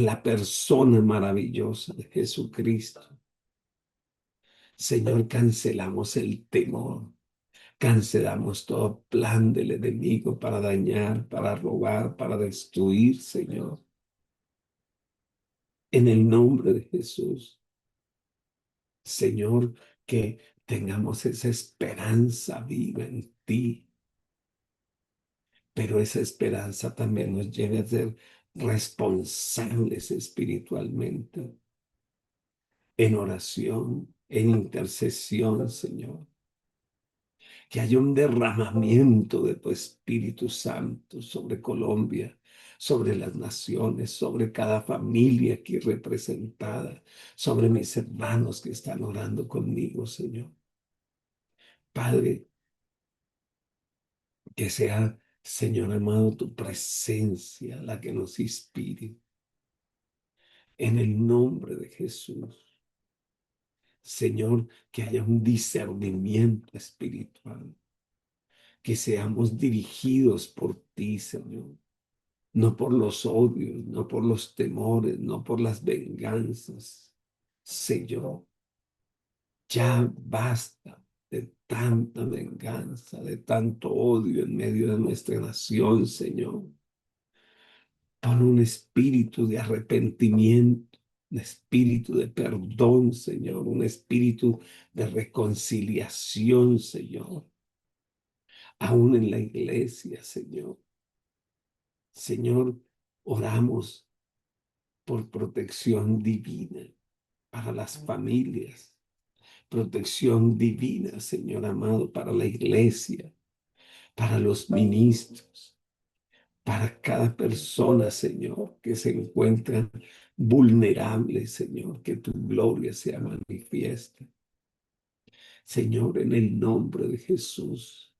la persona maravillosa de Jesucristo. Señor, cancelamos el temor, cancelamos todo plan del enemigo para dañar, para robar, para destruir, Señor. En el nombre de Jesús, Señor, que tengamos esa esperanza viva en ti, pero esa esperanza también nos lleve a ser responsables espiritualmente, en oración, en intercesión, Señor. Que haya un derramamiento de tu Espíritu Santo sobre Colombia, sobre las naciones, sobre cada familia aquí representada, sobre mis hermanos que están orando conmigo, Señor. Padre, que sea, Señor amado, tu presencia la que nos inspire. En el nombre de Jesús, Señor, que haya un discernimiento espiritual, que seamos dirigidos por ti, Señor. No por los odios, no por los temores, no por las venganzas. Señor, ya basta de tanta venganza, de tanto odio en medio de nuestra nación, Señor. Pon un espíritu de arrepentimiento, un espíritu de perdón, Señor, un espíritu de reconciliación, Señor, aún en la iglesia, Señor. Señor, oramos por protección divina para las familias, protección divina, Señor amado, para la iglesia, para los ministros, para cada persona, Señor, que se encuentra vulnerable, Señor, que tu gloria sea manifiesta. Señor, en el nombre de Jesús,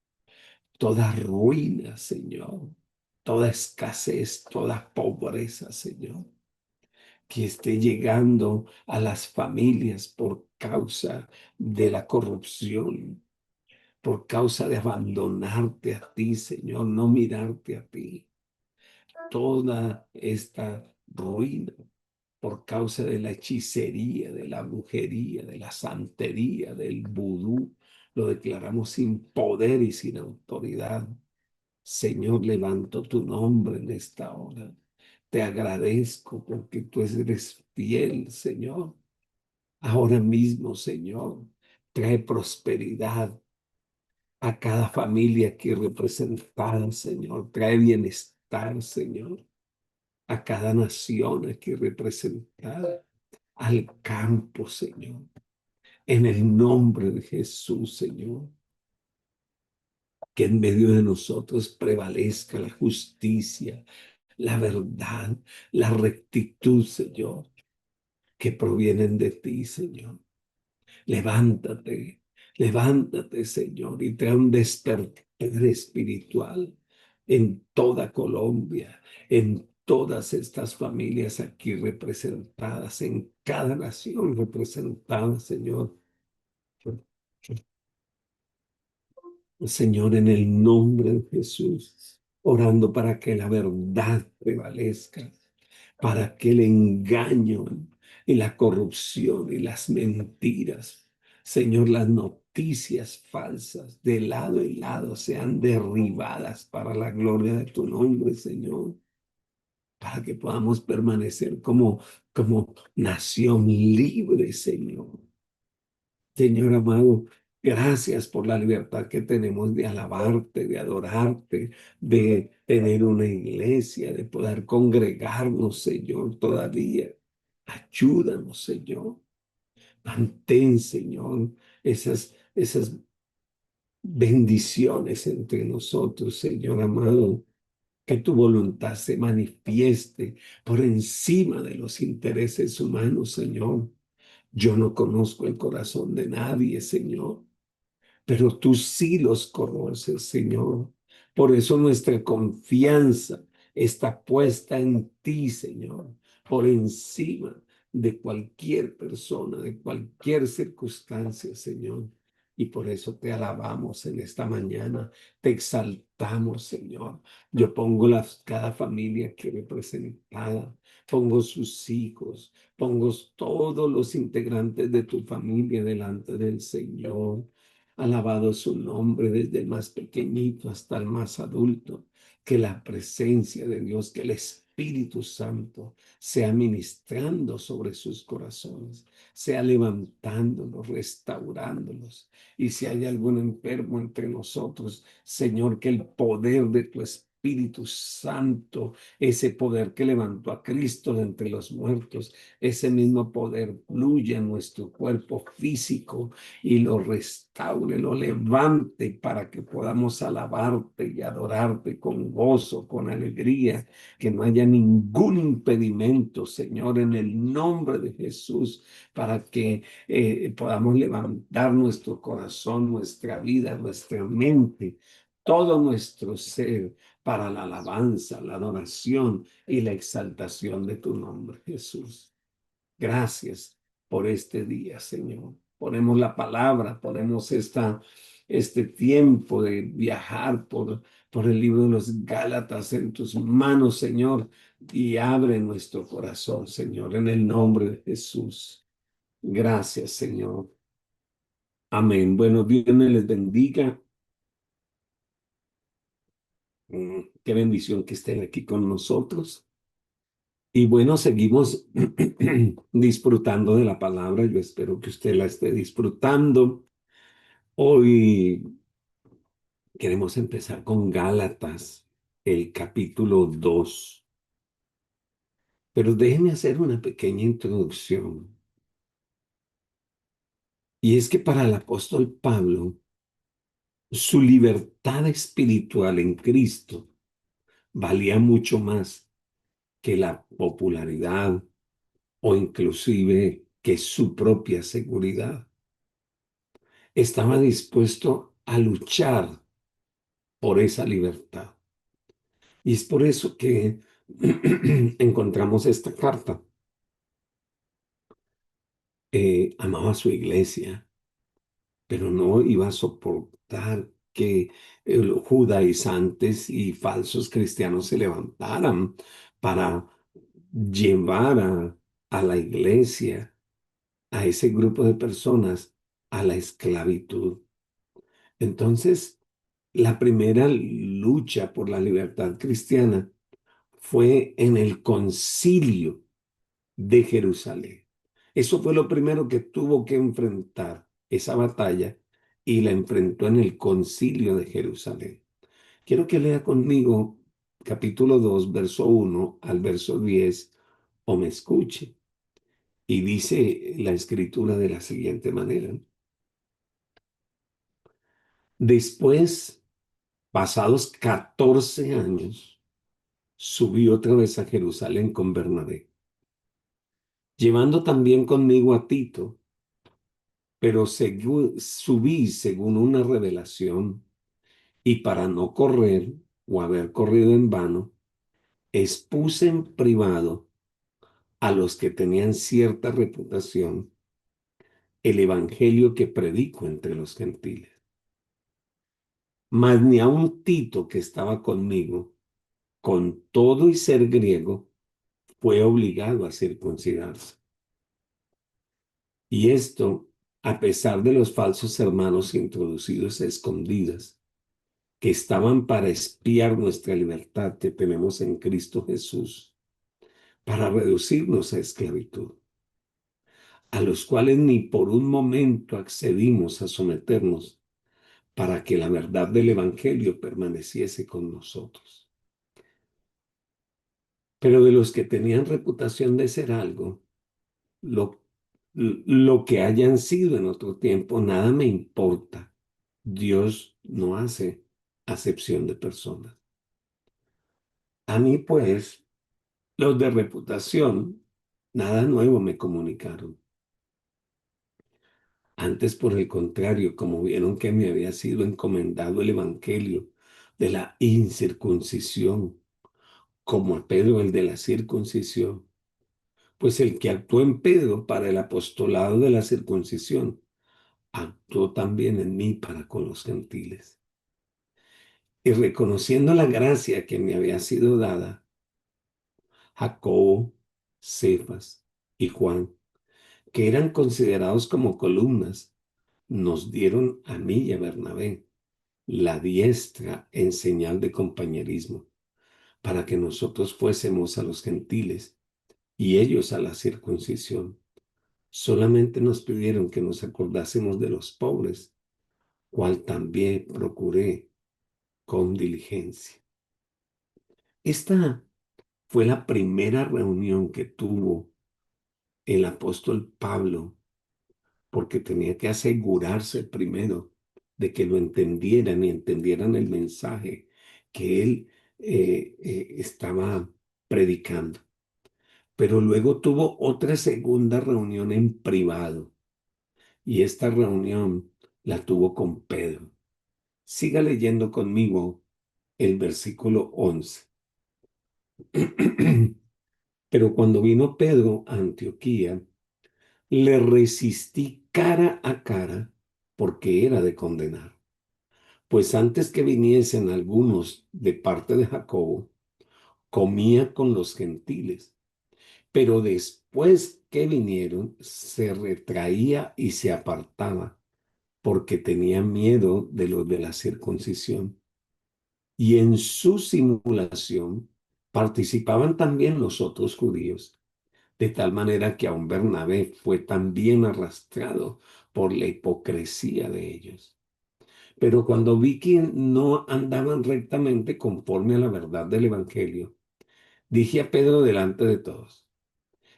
toda ruina, Señor, toda escasez, toda pobreza, Señor, que esté llegando a las familias por causa de la corrupción, por causa de abandonarte a ti, Señor, no mirarte a ti. Toda esta ruina por causa de la hechicería, de la brujería, de la santería, del vudú, lo declaramos sin poder y sin autoridad. Señor, levanto tu nombre en esta hora. Te agradezco porque tú eres fiel, Señor. Ahora mismo, Señor, trae prosperidad a cada familia aquí representada, Señor. Trae bienestar, Señor, a cada nación aquí representada, al campo, Señor. En el nombre de Jesús, Señor, que en medio de nosotros prevalezca la justicia, la verdad, la rectitud, Señor, que provienen de ti, Señor. Levántate, levántate, Señor, y trae un despertar espiritual en toda Colombia, en todas estas familias aquí representadas, en cada nación representada, Señor. Señor, en el nombre de Jesús, orando para que la verdad prevalezca, para que el engaño y la corrupción y las mentiras, Señor, las noticias falsas de lado y lado sean derribadas para la gloria de tu nombre, Señor, para que podamos permanecer como nación libre, Señor. Señor amado, gracias por la libertad que tenemos de alabarte, de adorarte, de tener una iglesia, de poder congregarnos, Señor, todavía. Ayúdanos, Señor. Mantén, Señor, esas bendiciones entre nosotros, Señor amado. Que tu voluntad se manifieste por encima de los intereses humanos, Señor. Yo no conozco el corazón de nadie, Señor, pero tú sí los conoces, Señor. Por eso nuestra confianza está puesta en ti, Señor, por encima de cualquier persona, de cualquier circunstancia, Señor. Y por eso te alabamos en esta mañana, te exaltamos, Señor. Yo pongo cada familia aquí representada, Pongo sus hijos, pongo todos los integrantes de tu familia delante del Señor. Alabado su nombre desde el más pequeñito hasta el más adulto. Que la presencia de Dios, que el Espíritu Santo sea ministrando sobre sus corazones, sea levantándolos, restaurándolos. Y si hay algún enfermo entre nosotros, Señor, que el poder de tu Espíritu Santo, ese poder que levantó a Cristo de entre los muertos, ese mismo poder fluye en nuestro cuerpo físico y lo restaure, lo levante para que podamos alabarte y adorarte con gozo, con alegría, que no haya ningún impedimento, Señor, en el nombre de Jesús, para que podamos levantar nuestro corazón, nuestra vida, nuestra mente, todo nuestro ser para la alabanza, la adoración y la exaltación de tu nombre, Jesús. Gracias por este día, Señor. Ponemos la palabra, ponemos este tiempo de viajar por el libro de los Gálatas en tus manos, Señor, y abre nuestro corazón, Señor, en el nombre de Jesús. Gracias, Señor. Amén. Bueno, Dios me les bendiga. Qué bendición que estén aquí con nosotros. Y bueno, seguimos disfrutando de la palabra. Yo espero que usted la esté disfrutando. Hoy queremos empezar con Gálatas, el capítulo 2. Pero déjeme hacer una pequeña introducción. Y es que para el apóstol Pablo, su libertad espiritual en Cristo valía mucho más que la popularidad o inclusive que su propia seguridad. Estaba dispuesto a luchar por esa libertad. Y es por eso que encontramos esta carta. Amaba a su iglesia, pero no iba a soportar que los judaizantes y falsos cristianos se levantaran para llevar a la iglesia, a ese grupo de personas, a la esclavitud. Entonces, la primera lucha por la libertad cristiana fue en el concilio de Jerusalén. Eso fue lo primero que tuvo que enfrentar, esa batalla, y la enfrentó en el concilio de Jerusalén. Quiero que lea conmigo capítulo 2, verso 1 al verso 10, o me escuche. Y dice la escritura de la siguiente manera. Después, pasados 14 años, subí otra vez a Jerusalén con Bernabé, llevando también conmigo a Tito, pero subí según una revelación, y para no correr o haber corrido en vano, expuse en privado a los que tenían cierta reputación el evangelio que predico entre los gentiles. Mas ni aun Tito, que estaba conmigo, con todo y ser griego, fue obligado a circuncidarse. Y esto, a pesar de los falsos hermanos introducidos a escondidas, que estaban para espiar nuestra libertad que tenemos en Cristo Jesús, para reducirnos a esclavitud, a los cuales ni por un momento accedimos a someternos para que la verdad del Evangelio permaneciese con nosotros. Pero de los que tenían reputación de ser algo, lo, lo que hayan sido en otro tiempo, nada me importa. Dios no hace acepción de personas. A mí, pues, los de reputación, nada nuevo me comunicaron. Antes, por el contrario, como vieron que me había sido encomendado el evangelio de la incircuncisión, como a Pedro el de la circuncisión, pues el que actuó en Pedro para el apostolado de la circuncisión, actuó también en mí para con los gentiles. Y reconociendo la gracia que me había sido dada, Jacobo, Cefas y Juan, que eran considerados como columnas, nos dieron a mí y a Bernabé la diestra en señal de compañerismo, para que nosotros fuésemos a los gentiles y ellos a la circuncisión. Solamente nos pidieron que nos acordásemos de los pobres, cual también procuré con diligencia. Esta fue la primera reunión que tuvo el apóstol Pablo, porque tenía que asegurarse primero de que lo entendieran y entendieran el mensaje que él estaba predicando. Pero luego tuvo otra segunda reunión en privado, y esta reunión la tuvo con Pedro. Siga leyendo conmigo el versículo 11. Pero cuando vino Pedro a Antioquía, le resistí cara a cara porque era de condenar. Pues antes que viniesen algunos de parte de Jacobo, comía con los gentiles, pero después que vinieron, se retraía y se apartaba, porque tenía miedo de los de la circuncisión. Y en su simulación participaban también los otros judíos, de tal manera que aun Bernabé fue también arrastrado por la hipocresía de ellos. Pero cuando vi que no andaban rectamente conforme a la verdad del Evangelio, dije a Pedro delante de todos: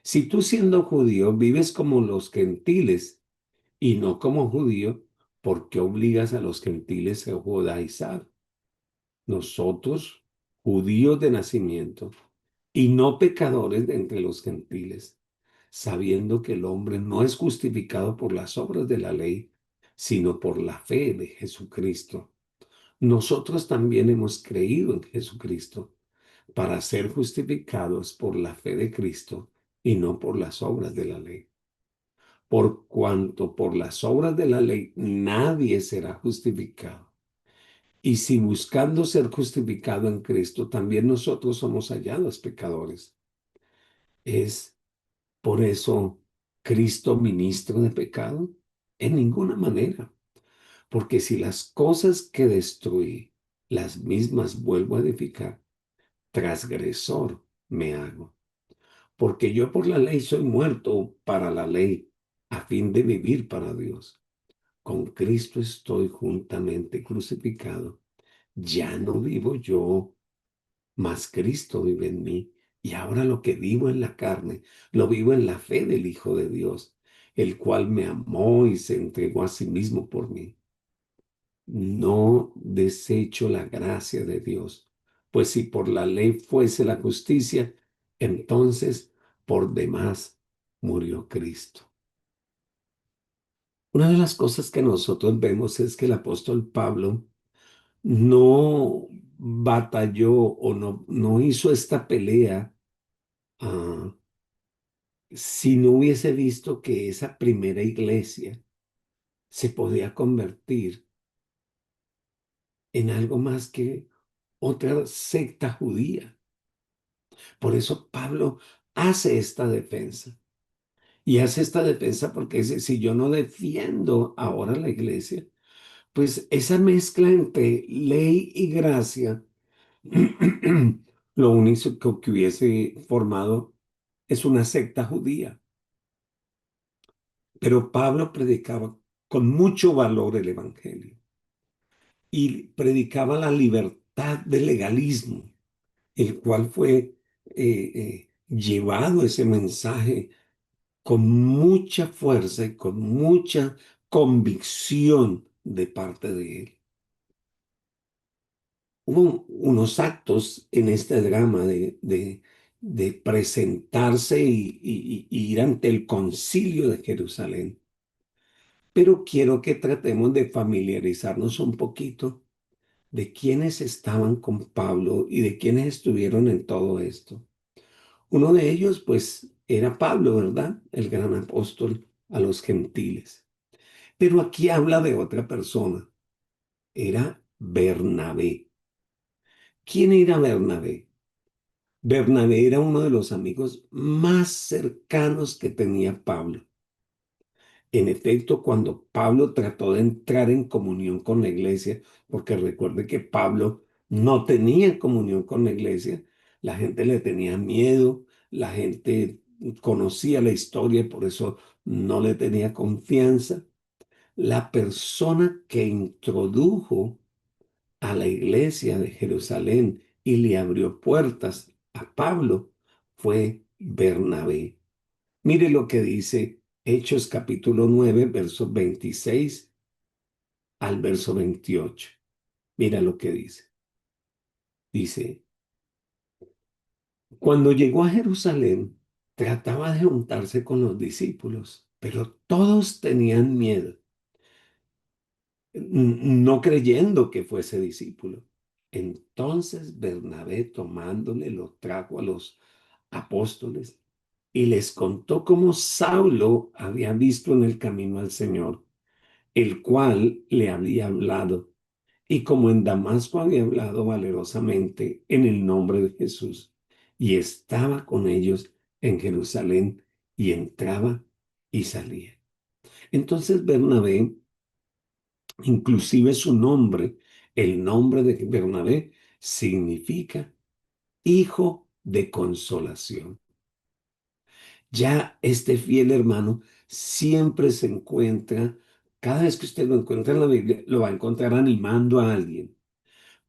si tú siendo judío vives como los gentiles y no como judío, ¿por qué obligas a los gentiles a judaizar? Nosotros, judíos de nacimiento, y no pecadores de entre los gentiles, sabiendo que el hombre no es justificado por las obras de la ley, sino por la fe de Jesucristo. Nosotros también hemos creído en Jesucristo para ser justificados por la fe de Cristo y no por las obras de la ley. Por cuanto por las obras de la ley nadie será justificado. Y si buscando ser justificado en Cristo, también nosotros somos hallados pecadores. ¿Es por eso Cristo ministro de pecado? En ninguna manera. Porque si las cosas que destruí, las mismas vuelvo a edificar, transgresor me hago. Porque yo por la ley soy muerto para la ley, a fin de vivir para Dios. Con Cristo estoy juntamente crucificado. Ya no vivo yo, mas Cristo vive en mí. Y ahora lo que vivo en la carne, lo vivo en la fe del Hijo de Dios, el cual me amó y se entregó a sí mismo por mí. No desecho la gracia de Dios, pues si por la ley fuese la justicia, entonces por demás murió Cristo. Una de las cosas que nosotros vemos es que el apóstol Pablo no batalló o no hizo esta pelea, ah, si no hubiese visto que esa primera iglesia se podía convertir en algo más que otra secta judía. Por eso Pablo hace esta defensa. Y hace esta defensa porque dice: si yo no defiendo ahora la iglesia, pues esa mezcla entre ley y gracia, lo único que hubiese formado es una secta judía. Pero Pablo predicaba con mucho valor el evangelio y predicaba la libertad del legalismo, el cual fue llevado ese mensaje con mucha fuerza y con mucha convicción de parte de él. Hubo unos actos en este drama de presentarse y ir ante el concilio de Jerusalén, pero quiero que tratemos de familiarizarnos un poquito de quiénes estaban con Pablo y de quiénes estuvieron en todo esto. Uno de ellos, pues, era Pablo, ¿verdad? El gran apóstol a los gentiles. Pero aquí habla de otra persona. Era Bernabé. ¿Quién era Bernabé? Bernabé era uno de los amigos más cercanos que tenía Pablo. En efecto, cuando Pablo trató de entrar en comunión con la iglesia, porque recuerde que Pablo no tenía comunión con la iglesia, la gente le tenía miedo, la gente conocía la historia y por eso no le tenía confianza. La persona que introdujo a la iglesia de Jerusalén y le abrió puertas a Pablo fue Bernabé. Mire lo que dice Hechos capítulo 9, versos 26 al verso 28. Mira lo que dice. Dice, cuando llegó a Jerusalén, trataba de juntarse con los discípulos, pero todos tenían miedo, no creyendo que fuese discípulo. Entonces Bernabé, tomándole, lo trajo a los apóstoles y les contó cómo Saulo había visto en el camino al Señor, el cual le había hablado, y como en Damasco había hablado valerosamente en el nombre de Jesús, y estaba con ellos en Jerusalén, y entraba y salía. Entonces Bernabé, inclusive su nombre, el nombre de Bernabé, significa hijo de consolación. Ya este fiel hermano siempre se encuentra, cada vez que usted lo encuentra en la Biblia, lo va a encontrar animando a alguien.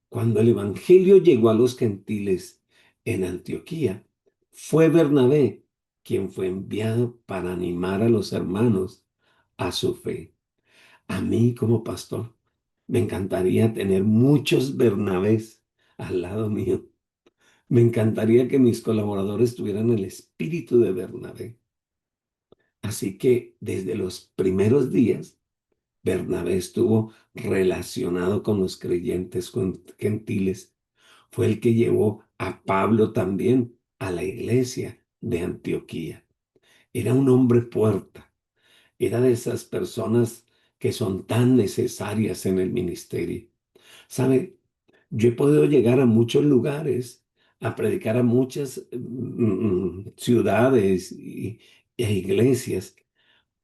Cuando el Evangelio llegó a los gentiles en Antioquía, fue Bernabé quien fue enviado para animar a los hermanos a su fe. A mí como pastor me encantaría tener muchos Bernabés al lado mío. Me encantaría que mis colaboradores tuvieran el espíritu de Bernabé. Así que desde los primeros días, Bernabé estuvo relacionado con los creyentes gentiles. Fue el que llevó a Pablo también a la iglesia de Antioquía. Era un hombre puerta, era de esas personas que son tan necesarias en el ministerio. ¿Sabe? Yo he podido llegar a muchos lugares, a predicar a muchas ciudades e iglesias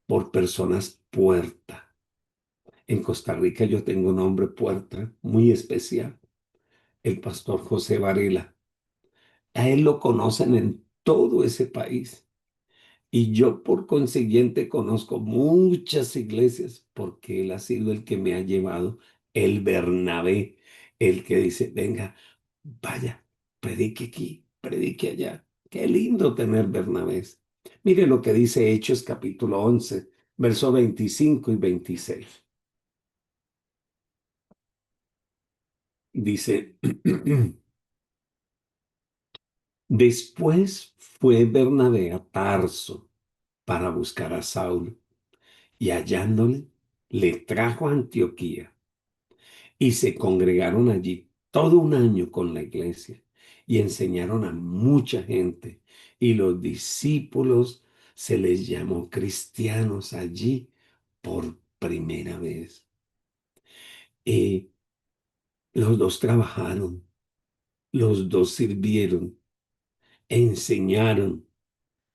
por personas puerta. En Costa Rica yo tengo un hombre puerta muy especial, el pastor José Varela. A él lo conocen en todo ese país. Y yo por consiguiente conozco muchas iglesias porque él ha sido el que me ha llevado, el Bernabé, el que dice, venga, vaya, predique aquí, predique allá. Qué lindo tener Bernabés. Mire lo que dice Hechos capítulo 11, versos 25 y 26. Dice, después fue Bernabé a Tarso para buscar a Saulo y hallándole, le trajo a Antioquía y se congregaron allí todo un año con la iglesia y enseñaron a mucha gente y los discípulos se les llamó cristianos allí por primera vez. Y los dos trabajaron, los dos sirvieron, enseñaron,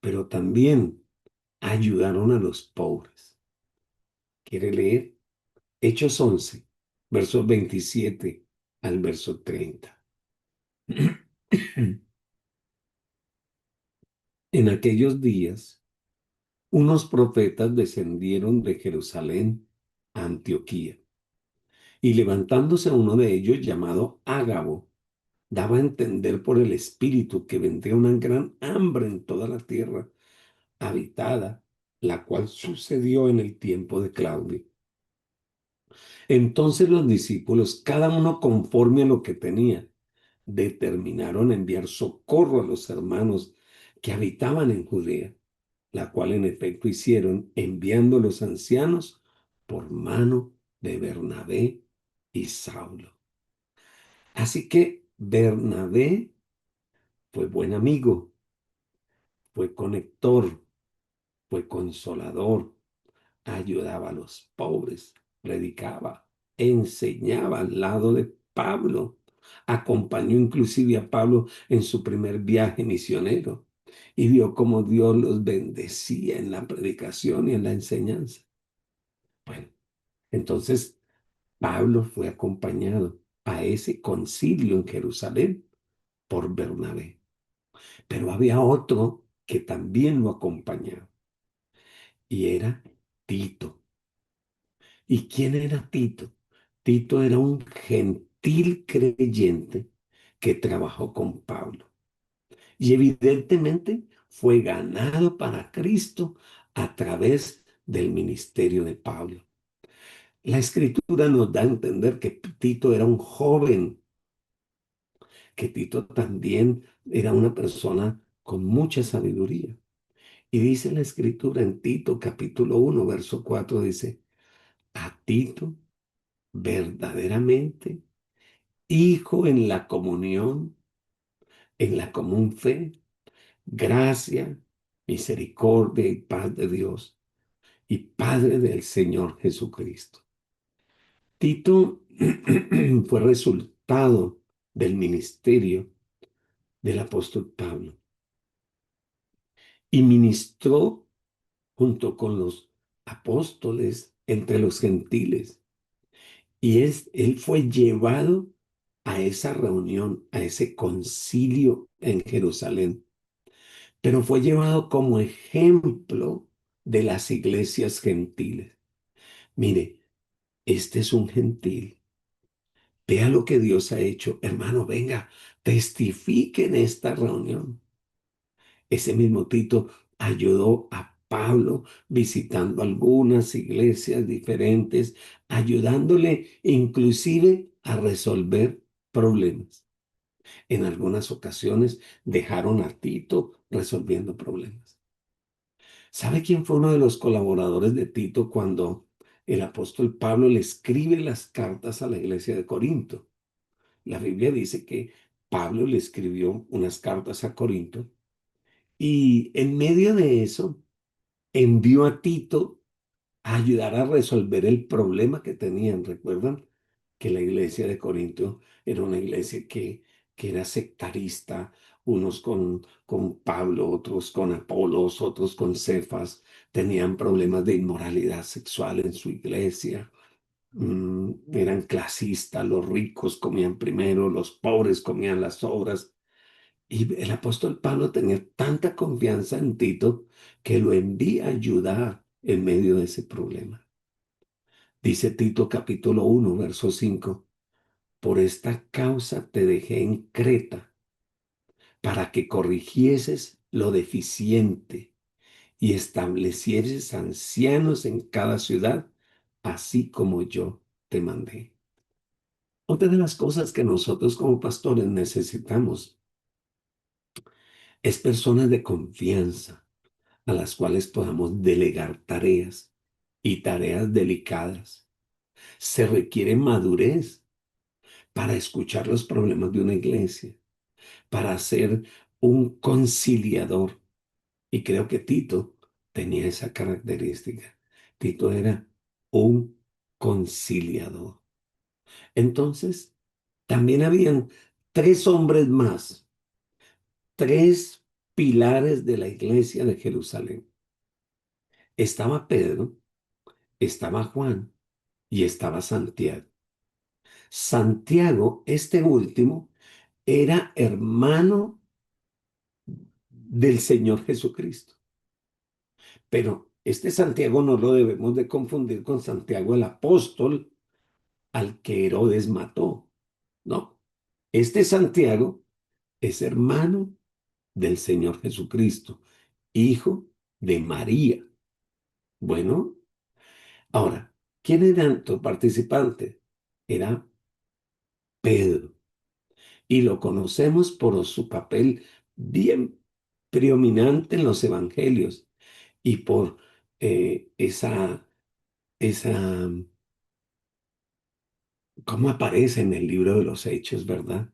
pero también ayudaron a los pobres. ¿Quiere leer? Hechos 11, versos 27 al verso 30. En aquellos días, unos profetas descendieron de Jerusalén a Antioquía, y levantándose uno de ellos llamado Ágabo, daba a entender por el Espíritu que vendría una gran hambre en toda la tierra habitada, la cual sucedió en el tiempo de Claudio. Entonces los discípulos, cada uno conforme a lo que tenía, determinaron enviar socorro a los hermanos que habitaban en Judea, la cual en efecto hicieron, enviando a los ancianos por mano de Bernabé y Saulo. Así que Bernabé fue buen amigo, fue conector, fue consolador, ayudaba a los pobres, predicaba, enseñaba al lado de Pablo. Acompañó inclusive a Pablo en su primer viaje misionero y vio cómo Dios los bendecía en la predicación y en la enseñanza. Bueno, entonces Pablo fue acompañado a ese concilio en Jerusalén por Bernabé, pero había otro que también lo acompañaba y era Tito. ¿Y quién era Tito? Tito era un gentil creyente que trabajó con Pablo y evidentemente fue ganado para Cristo a través del ministerio de Pablo. La escritura nos da a entender que Tito era un joven, que Tito también era una persona con mucha sabiduría. Y dice la escritura en Tito capítulo 1, verso 4, dice, a Tito verdaderamente, hijo en la comunión, en la común fe, gracia, misericordia y paz de Dios y Padre del Señor Jesucristo. Tito fue resultado del ministerio del apóstol Pablo y ministró junto con los apóstoles entre los gentiles. Y él fue llevado a esa reunión, a ese concilio en Jerusalén, pero fue llevado como ejemplo de las iglesias gentiles. Mire, este es un gentil. Vea lo que Dios ha hecho. Hermano, venga, testifique en esta reunión. Ese mismo Tito ayudó a Pablo visitando algunas iglesias diferentes, ayudándole inclusive a resolver problemas. En algunas ocasiones dejaron a Tito resolviendo problemas. ¿Sabe quién fue uno de los colaboradores de Tito cuando el apóstol Pablo le escribe las cartas a la iglesia de Corinto? La Biblia dice que Pablo le escribió unas cartas a Corinto y en medio de eso envió a Tito a ayudar a resolver el problema que tenían. ¿Recuerdan que la iglesia de Corinto era una iglesia que era sectarista, unos con Pablo, otros con Apolos, otros con Cefas, tenían problemas de inmoralidad sexual en su iglesia? Eran clasistas, los ricos comían primero, los pobres comían las obras. Y el apóstol Pablo tenía tanta confianza en Tito que lo envía a ayudar en medio de ese problema. Dice Tito capítulo 1, verso 5, por esta causa te dejé en Creta para que corrigieses lo deficiente y establecieses ancianos en cada ciudad, así como yo te mandé. Otra de las cosas que nosotros como pastores necesitamos es personas de confianza a las cuales podamos delegar tareas y tareas delicadas. Se requiere madurez para escuchar los problemas de una iglesia, para ser un conciliador. Y creo que Tito tenía esa característica. Tito era un conciliador. Entonces, también habían tres hombres más, tres pilares de la iglesia de Jerusalén. Estaba Pedro, estaba Juan y estaba Santiago. Santiago, este último, era hermano del Señor Jesucristo. Pero este Santiago no lo debemos de confundir con Santiago el apóstol al que Herodes mató. No, este Santiago es hermano del Señor Jesucristo, hijo de María. Bueno, ahora, ¿quién era tu participante? Era Pedro. Y lo conocemos por su papel bien predominante en los evangelios y por esa, cómo aparece en el libro de los Hechos, ¿verdad?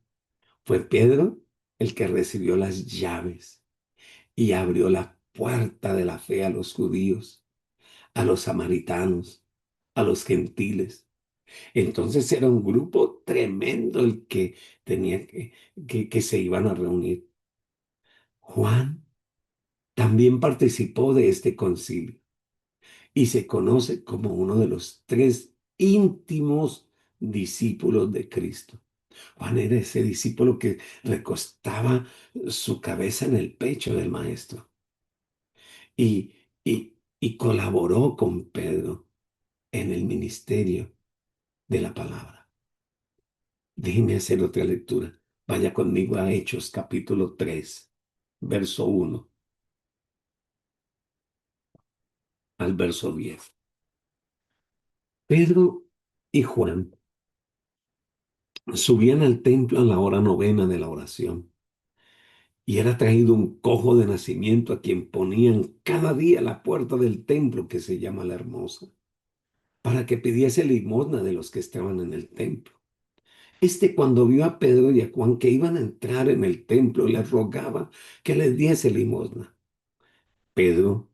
Fue Pedro el que recibió las llaves y abrió la puerta de la fe a los judíos, a los samaritanos, a los gentiles. Entonces era un grupo tremendo el que tenía que se iban a reunir. Juan también participó de este concilio y se conoce como uno de los tres íntimos discípulos de Cristo. Juan era ese discípulo que recostaba su cabeza en el pecho del maestro y, y colaboró con Pedro en el ministerio de la palabra. Déjeme hacer otra lectura. Vaya conmigo a Hechos capítulo 3, verso 1 al verso 10. Pedro y Juan subían al templo a la hora novena de la oración, y era traído un cojo de nacimiento a quien ponían cada día a la puerta del templo que se llama La Hermosa, para que pidiese limosna de los que estaban en el templo. Cuando vio a Pedro y a Juan que iban a entrar en el templo, les rogaba que les diese limosna. Pedro,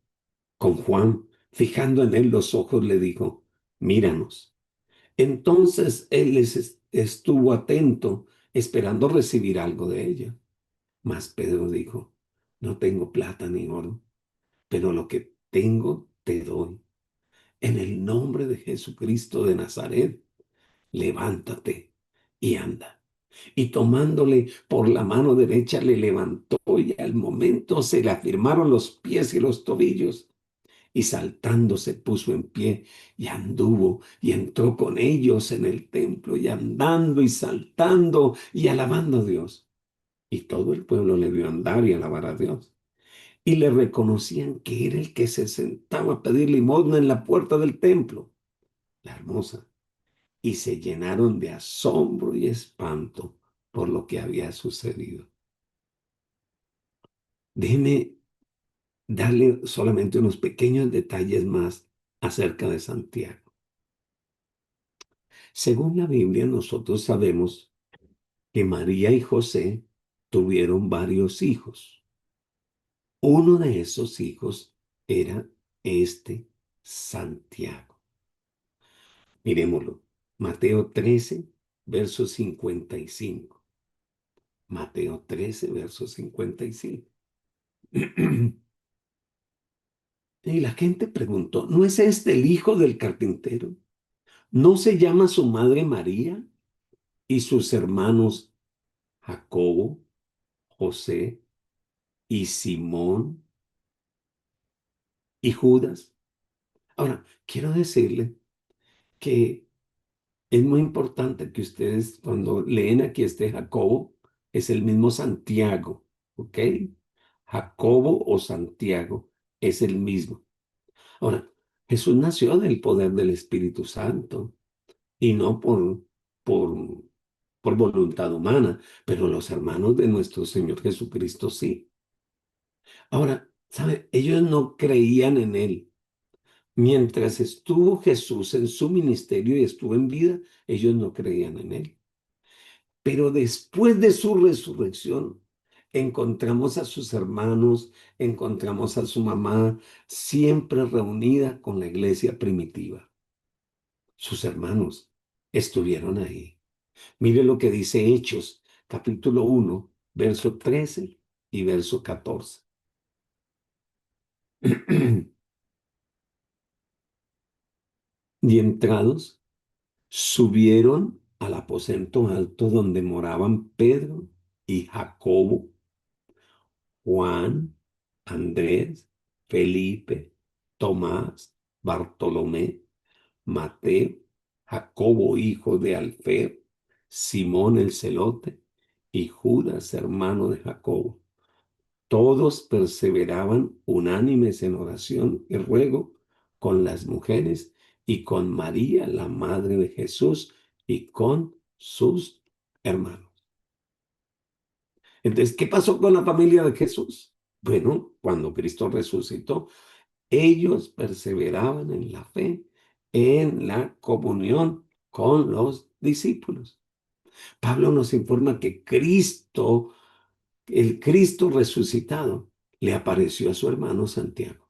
con Juan, fijando en él los ojos, le dijo: míranos. Entonces él estuvo atento, esperando recibir algo de ella. Mas Pedro dijo: no tengo plata ni oro, pero lo que tengo te doy. En el nombre de Jesucristo de Nazaret, levántate y anda. Y tomándole por la mano derecha le levantó, y al momento se le afirmaron los pies y los tobillos, y saltando se puso en pie y anduvo y entró con ellos en el templo, y andando y saltando y alabando a Dios. Y todo el pueblo le vio andar y alabar a Dios. Y le reconocían que era el que se sentaba a pedir limosna en la puerta del templo, La Hermosa. Y se llenaron de asombro y espanto por lo que había sucedido. Déjeme darle solamente unos pequeños detalles más acerca de Santiago. Según la Biblia, nosotros sabemos que María y José tuvieron varios hijos. Uno de esos hijos era Santiago. Miremoslo. Mateo 13, verso 55. Mateo 13, verso 55. Y la gente preguntó: ¿no es este el hijo del carpintero? ¿No se llama su madre María y sus hermanos Jacobo, José y Simón y Judas? Ahora, quiero decirle que es muy importante que ustedes, cuando leen aquí Jacobo, es el mismo Santiago, ¿ok? Jacobo o Santiago es el mismo. Ahora, Jesús nació del poder del Espíritu Santo y no por, por voluntad humana, pero los hermanos de nuestro Señor Jesucristo sí. Ahora, ¿sabe? Ellos no creían en Él. Mientras estuvo Jesús en su ministerio y estuvo en vida, ellos no creían en Él. Pero después de su resurrección, encontramos a sus hermanos, encontramos a su mamá, siempre reunida con la iglesia primitiva. Sus hermanos estuvieron ahí. Mire lo que dice Hechos, capítulo 1, verso 13 y verso 14. Y entrados, subieron al aposento alto donde moraban Pedro y Jacobo, Juan, Andrés, Felipe, Tomás, Bartolomé, Mateo, Jacobo hijo de Alfeo, Simón el celote y Judas hermano de Jacobo. Todos perseveraban unánimes en oración y ruego con las mujeres y con María, la madre de Jesús, y con sus hermanos. Entonces, ¿qué pasó con la familia de Jesús? Bueno, cuando Cristo resucitó, ellos perseveraban en la fe, en la comunión con los discípulos. Pablo nos informa que el Cristo resucitado, le apareció a su hermano Santiago.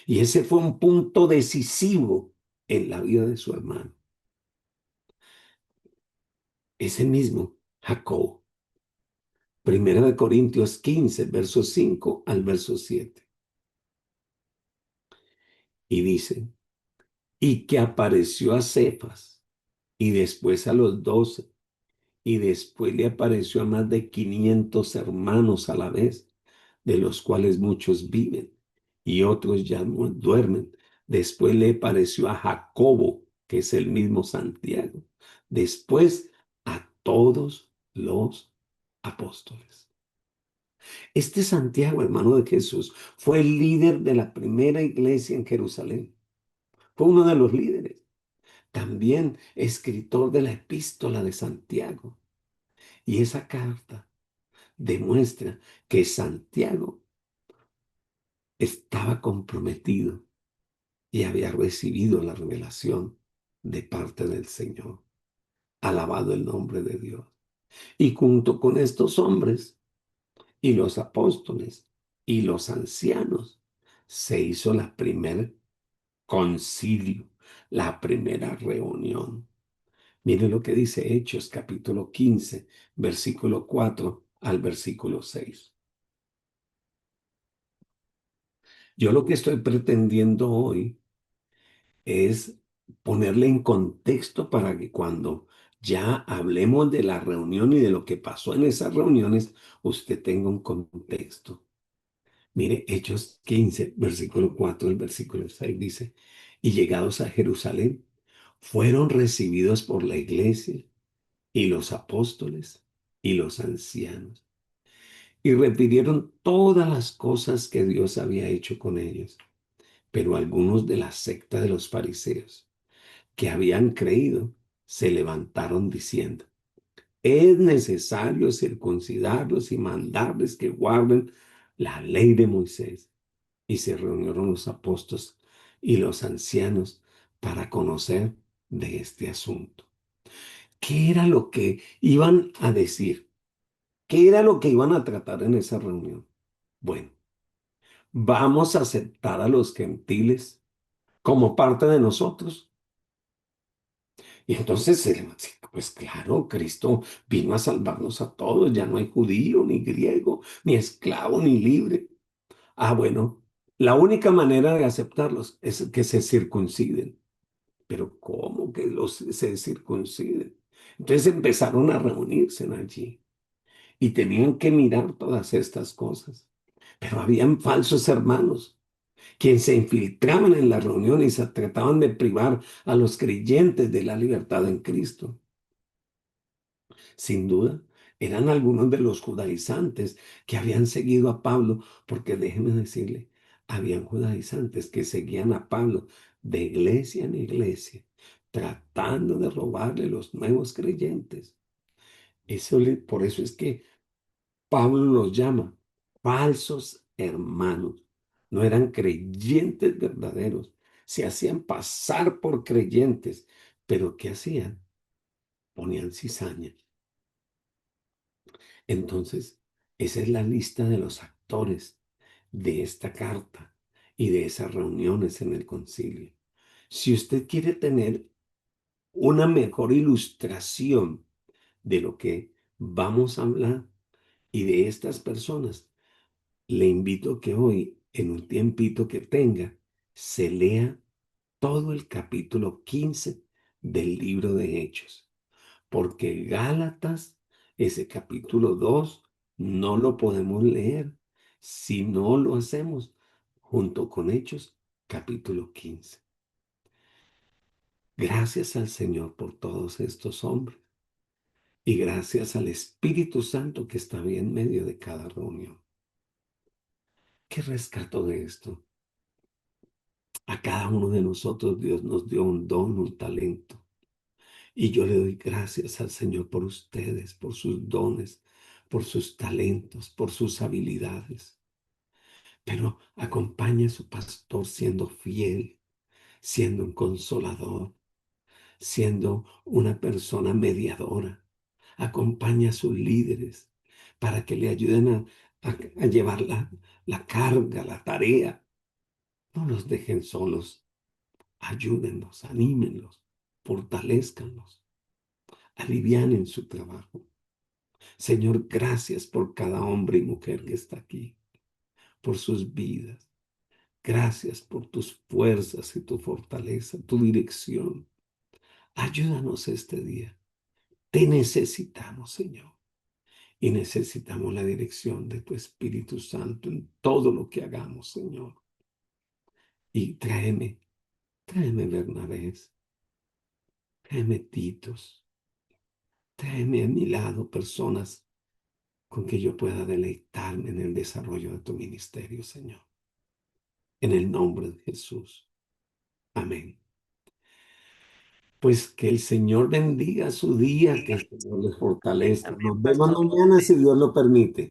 Y ese fue un punto decisivo en la vida de su hermano. Ese mismo Jacob. Primera de Corintios 15, verso 5 al verso 7. Y dice, y que apareció a Cefas y después a los 12 y después le apareció a más de 500 hermanos a la vez, de los cuales muchos viven y otros ya duermen. Después le apareció a Jacobo, que es el mismo Santiago. Después a todos los apóstoles. Este Santiago, hermano de Jesús, fue el líder de la primera iglesia en Jerusalén. Fue uno de los líderes. También escritor de la epístola de Santiago. Y esa carta demuestra que Santiago estaba comprometido y había recibido la revelación de parte del Señor. Alabado el nombre de Dios. Y junto con estos hombres y los apóstoles y los ancianos, se hizo la primera concilio, la primera reunión. Mire lo que dice Hechos capítulo 15, versículo 4 al versículo 6. Yo lo que estoy pretendiendo hoy es ponerle en contexto para que cuando ya hablemos de la reunión y de lo que pasó en esas reuniones, usted tenga un contexto. Mire, Hechos 15, versículo 4, el versículo 6 dice, y llegados a Jerusalén, fueron recibidos por la iglesia y los apóstoles y los ancianos, y refirieron todas las cosas que Dios había hecho con ellos. Pero algunos de la secta de los fariseos que habían creído se levantaron diciendo, es necesario circuncidarlos y mandarles que guarden la ley de Moisés. Y se reunieron los apóstoles y los ancianos para conocer de este asunto. ¿Qué era lo que iban a decir? ¿Qué era lo que iban a tratar en esa reunión? Bueno, vamos a aceptar a los gentiles como parte de nosotros. Y entonces, pues claro, Cristo vino a salvarnos a todos, ya no hay judío, ni griego, ni esclavo, ni libre. Ah, bueno, la única manera de aceptarlos es que se circunciden. Pero ¿cómo que se circunciden? Entonces empezaron a reunirse allí y tenían que mirar todas estas cosas. Pero habían falsos hermanos quienes se infiltraban en la reunión y se trataban de privar a los creyentes de la libertad en Cristo. Sin duda, eran algunos de los judaizantes que habían seguido a Pablo, porque déjeme decirle, habían judaizantes que seguían a Pablo de iglesia en iglesia, tratando de robarle los nuevos creyentes. Por eso es que Pablo los llama falsos hermanos. No eran creyentes verdaderos. Se hacían pasar por creyentes. Pero ¿qué hacían? Ponían cizaña. Entonces, esa es la lista de los actores de esta carta y de esas reuniones en el concilio. Si usted quiere tener una mejor ilustración de lo que vamos a hablar y de estas personas, le invito a que hoy, en un tiempito que tenga, se lea todo el capítulo 15 del libro de Hechos, porque Gálatas, ese capítulo 2 no lo podemos leer si no lo hacemos junto con Hechos, capítulo 15. Gracias al Señor por todos estos hombres y gracias al Espíritu Santo que está bien en medio de cada reunión. ¿Qué rescato de esto? A cada uno de nosotros Dios nos dio un don, un talento. Y yo le doy gracias al Señor por ustedes, por sus dones, por sus talentos, por sus habilidades. Pero acompañe a su pastor siendo fiel, siendo un consolador, siendo una persona mediadora. Acompaña a sus líderes para que le ayuden a llevar la carga, la tarea. No los dejen solos. Ayúdenlos, anímenlos, fortalezcanlos, alivianen su trabajo. Señor, gracias por cada hombre y mujer que está aquí, por sus vidas. Gracias por tus fuerzas y tu fortaleza, tu dirección. Ayúdanos este día. Te necesitamos, Señor. Y necesitamos la dirección de tu Espíritu Santo en todo lo que hagamos, Señor. Y tráeme Bernabés, tráeme Titos, tráeme a mi lado personas con que yo pueda deleitarme en el desarrollo de tu ministerio, Señor. En el nombre de Jesús. Amén. Pues que el Señor bendiga su día, que el Señor les fortalezca. Amén, Nos vemos pastor. mañana si Dios lo permite.